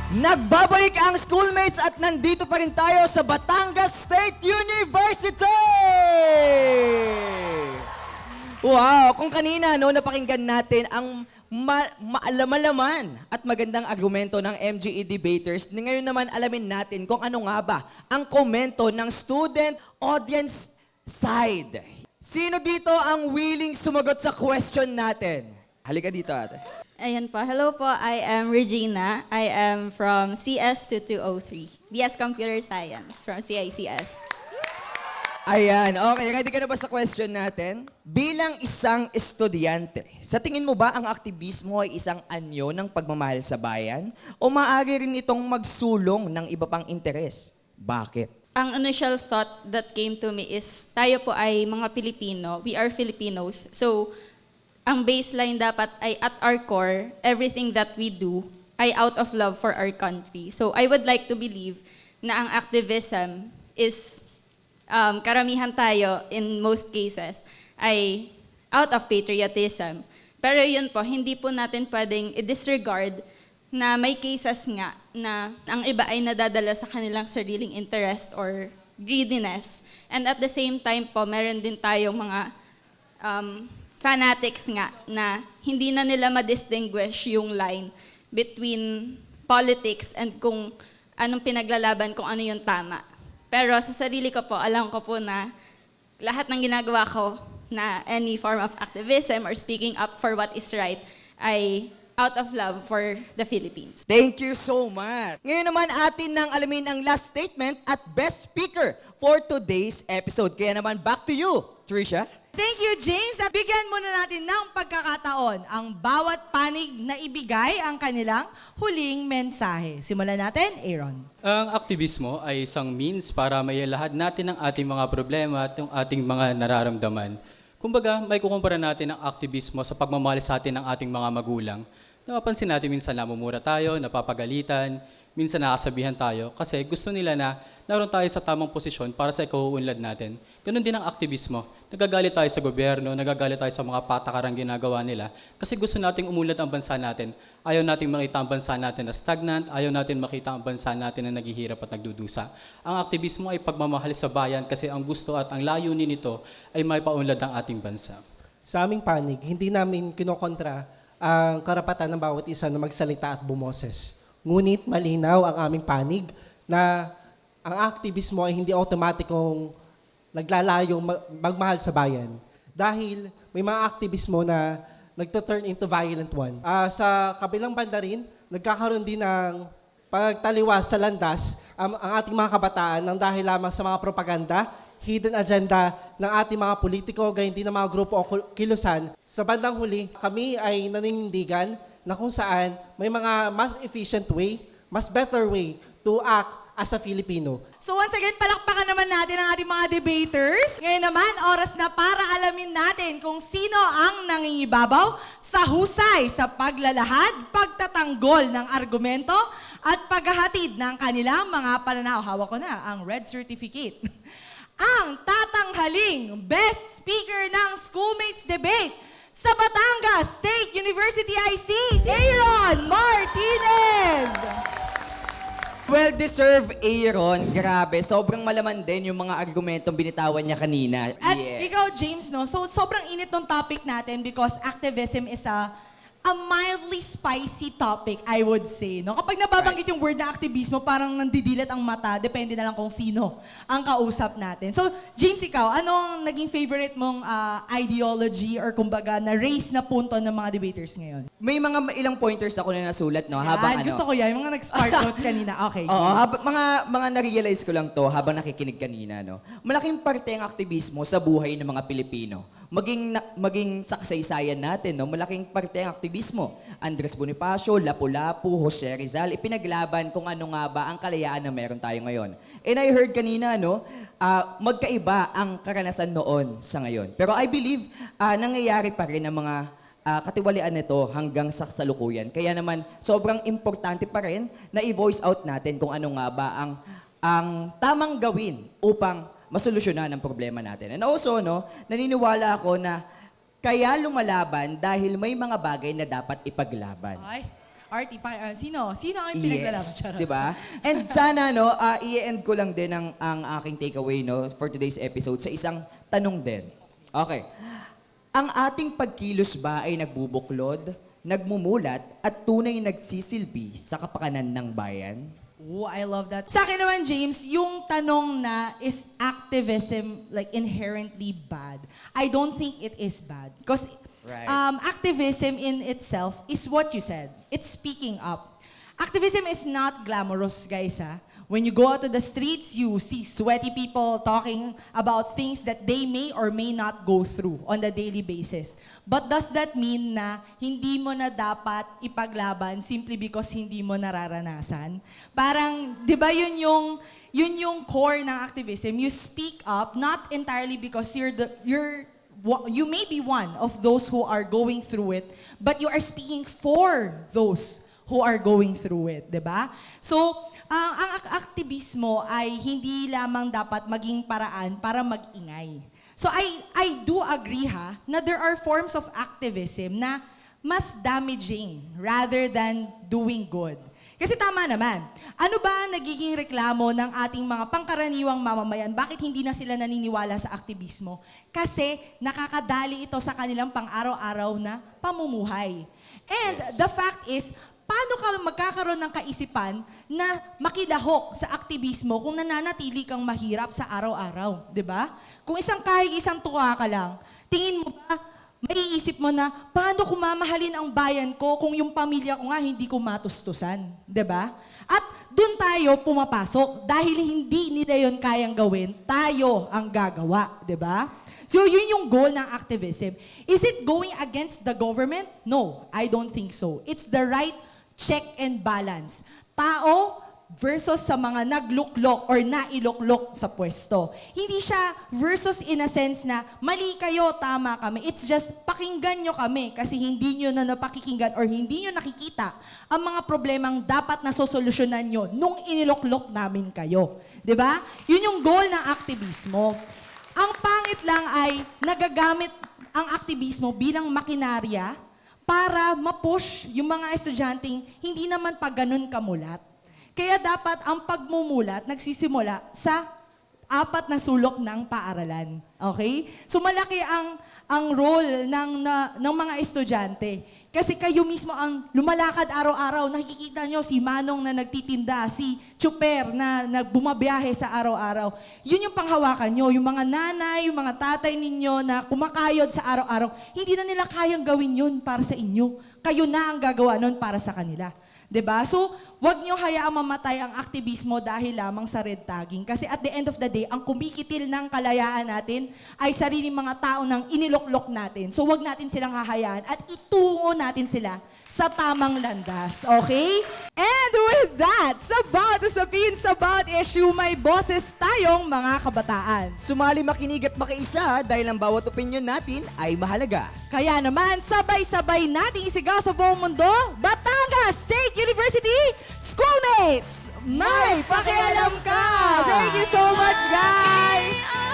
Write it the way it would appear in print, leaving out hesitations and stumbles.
Nagbabalik ang schoolmates at nandito pa rin tayo sa Batangas State University! Wow! Kung kanina, napakinggan natin ang malaman at magandang argumento ng MGE debaters, ngayon naman alamin natin kung ano nga ba ang komento ng student audience side. Sino dito ang willing sumagot sa question natin? Halika dito, ate. Ayan po. Hello po. I am Regina. I am from CS 2203. BS Computer Science from CICS. Ayan. Okay, ready ka na ba sa question natin? Bilang isang estudyante, sa tingin mo ba ang aktivismo ay isang anyo ng pagmamahal sa bayan? O maaari rin itong magsulong ng iba pang interes? Bakit? Ang initial thought that came to me is tayo po ay mga Pilipino. We are Filipinos. So, ang baseline dapat ay at our core, everything that we do ay out of love for our country. So I would like to believe na ang activism is, karamihan tayo in most cases, ay out of patriotism. Pero yun po, hindi po natin pwedeng i-disregard na may cases nga na ang iba ay nadadala sa kanilang sariling interest or greediness. And at the same time po, meron din tayong mga fanatics nga na hindi na nila ma-distinguish yung line between politics and kung anong pinaglalaban, kung ano yung tama. Pero sa sarili ko po, alam ko po na lahat ng ginagawa ko na any form of activism or speaking up for what is right ay out of love for the Philippines. Thank you so much. Ngayon naman atin nang alamin ang last statement at best speaker for today's episode. Kaya naman back to you, Trisha. Thank you, James. At bigyan muna natin ng pagkakataon ang bawat panig na ibigay ang kanilang huling mensahe. Simulan natin, Aaron. Ang aktivismo ay isang means para mailahad natin ang ating mga problema at yung ating mga nararamdaman. Kumbaga, may kukumpara natin ang aktivismo sa pagmamahal sa atin ng ating mga magulang. Napapansin natin minsan namumura tayo, napapagalitan, minsan nakasabihan tayo kasi gusto nila na naroon tayo sa tamang posisyon para sa ikauunlad natin. Ganun din ang aktivismo. Nagagalit tayo sa gobyerno, nagagalit tayo sa mga patakarang ginagawa nila kasi gusto nating umunlad ang bansa natin. Ayaw nating makita ang bansa natin na stagnant, ayaw natin makita ang bansa natin na naghihirap at nagdudusa. Ang aktivismo ay pagmamahal sa bayan kasi ang gusto at ang layunin nito ay maipaunlad ang ating bansa. Sa aming panig, hindi namin kinokontra ang karapatan ng bawat isa na magsalita at bumoses. Ngunit malinaw ang aming panig na ang aktivismo ay hindi automatikong naglalayong magmahal sa bayan. Dahil may mga aktivismo na nagto-turn into violent one. Sa kabilang banda rin, nagkakaroon din ng pagtaliwas sa landas ang ating mga kabataan ng dahil lamang sa mga propaganda, hidden agenda ng ating mga politiko, gayon din ng mga grupo o kilusan. Sa bandang huli, kami ay naninindigan na kung saan may mga mas efficient way, mas better way to act as a Filipino. So once again, palakpakan naman natin ang ating mga debaters. Ngayon naman, oras na para alamin natin kung sino ang nangingibabaw sa husay sa paglalahad, pagtatanggol ng argumento, at paghahatid ng kanilang mga pananaw. Hawak ko na ang red certificate. Ang tatanghaling best speaker ng Schoolmates Debate sa Batangas State University IC, Aaron Martinez! Well-deserved, Aaron. Grabe, sobrang malaman din yung mga argumentong binitawan niya kanina. At Yes. ikaw, James, no? So, sobrang init ng topic natin because activism is a mildly spicy topic, I would say. No? Kapag nababanggit yung word na aktivismo, parang nandidilat ang mata. Depende na lang kung sino ang kausap natin. So, James, ikaw, anong naging favorite mong ideology or kumbaga na race na punto ng mga debaters ngayon? May mga ilang pointers ako na nasulat, no? Habang Yan, gusto ko yan. Yung mga nag-spark notes kanina. Okay. Oo, mga na-realize ko lang to habang nakikinig kanina, no? Malaking parte ang aktivismo sa buhay ng mga Pilipino. Maging sa kasaysayan natin, no? Malaking parte ang aktivismo. Andres Bonifacio, Lapu-Lapu, Jose Rizal, ipinaglaban kung ano nga ba ang kalayaan na meron tayo ngayon. And I heard kanina, no? Magkaiba ang karanasan noon sa ngayon. Pero I believe, nangyayari pa rin ang mga katiwalian nito hanggang sa kasalukuyan. Kaya naman, sobrang importante pa rin na i-voice out natin kung ano nga ba ang tamang gawin upang masolusyonan ang problema natin. And also, no, naniniwala ako na kaya lumalaban dahil may mga bagay na dapat ipaglaban. Ay. Artie, sino? Sino ang pinaglalaban? Charot. Di ba? And sana, no, i-end ko lang din ang aking takeaway, no, for today's episode sa isang tanong din. Okay. Ang ating pagkilos ba ay nagbubuklod, nagmumulat, at tunay nagsisilbi sa kapakanan ng bayan? Oh, I love that. Sa akin naman, James, yung tanong na, is activism like inherently bad? I don't think it is bad. Because Right. activism in itself is what you said. It's speaking up. Activism is not glamorous, guys. When you go out to the streets, you see sweaty people talking about things that they may or may not go through on a daily basis. But does that mean na hindi mo na dapat ipaglaban simply because hindi mo nararanasan? Parang, di ba yun yung core ng activism? You speak up not entirely because you may be one of those who are going through it, but you are speaking for those who are going through it, 'di ba? So, ang aktivismo ay hindi lamang dapat maging paraan para mag-ingay. So I do agree na there are forms of activism na mas damaging rather than doing good. Kasi tama naman. Ano ba ang nagiging reklamo ng ating mga pangkaraniwang mamamayan? Bakit hindi na sila naniniwala sa aktivismo? Kasi nakakadali ito sa kanilang pang-araw-araw na pamumuhay. And the fact is, paano ka magkakaroon ng kaisipan na makilahok sa aktivismo kung nananatili kang mahirap sa araw-araw? 'Di ba? Kung kahit isang tuwa ka lang, tingin mo ba, maiisip mo na, paano ko mamahalin ang bayan ko kung yung pamilya ko nga hindi ko matustusan? 'Di ba? At doon tayo pumapasok dahil hindi nila yon kayang gawin, tayo ang gagawa, 'di ba? So yun yung goal ng activism. Is it going against the government? No, I don't think so. It's the right check and balance. Tao versus sa mga nagluklok or nailuklok sa pwesto. Hindi siya versus in a sense na mali kayo, tama kami. It's just pakinggan nyo kami kasi hindi nyo na napakikinggan or hindi nyo nakikita ang mga problemang dapat na sosolusyonan nyo nung iniluklok namin kayo. 'Di ba? Yun yung goal ng aktivismo. Ang pangit lang ay nagagamit ang aktivismo bilang makinarya para ma-push yung mga estudyanteng hindi naman pa ganun kamulat. Kaya dapat ang pagmumulat nagsisimula sa 4 na sulok ng paaralan. Okay? So malaki ang role ng mga estudyante. Kasi kayo mismo ang lumalakad araw-araw. Nakikita nyo si Manong na nagtitinda, si Chuper na nagbumabiyahe sa araw-araw. Yun yung panghawakan nyo. Yung mga nanay, yung mga tatay ninyo na kumakayod sa araw-araw, hindi na nila kayang gawin yun para sa inyo. Kayo na ang gagawa nun para sa kanila. 'Di ba? So, wag niyo hayaang mamatay ang aktivismo dahil lamang sa red tagging. Kasi at the end of the day, ang kumikitil ng kalayaan natin ay sariling mga tao nang iniloklok natin. So, wag natin silang hahayaan at itungo natin sila sa tamang landas. Okay? And with that, sabaw to sabihin sa bawat issue, may boses tayong mga kabataan. Sumali, makinig at makiisa dahil ang bawat opinion natin ay mahalaga. Kaya naman, sabay-sabay nating isigaw sa buong mundo, Batangas State University Schoolmates! May pakialam ka! Thank you so much, guys!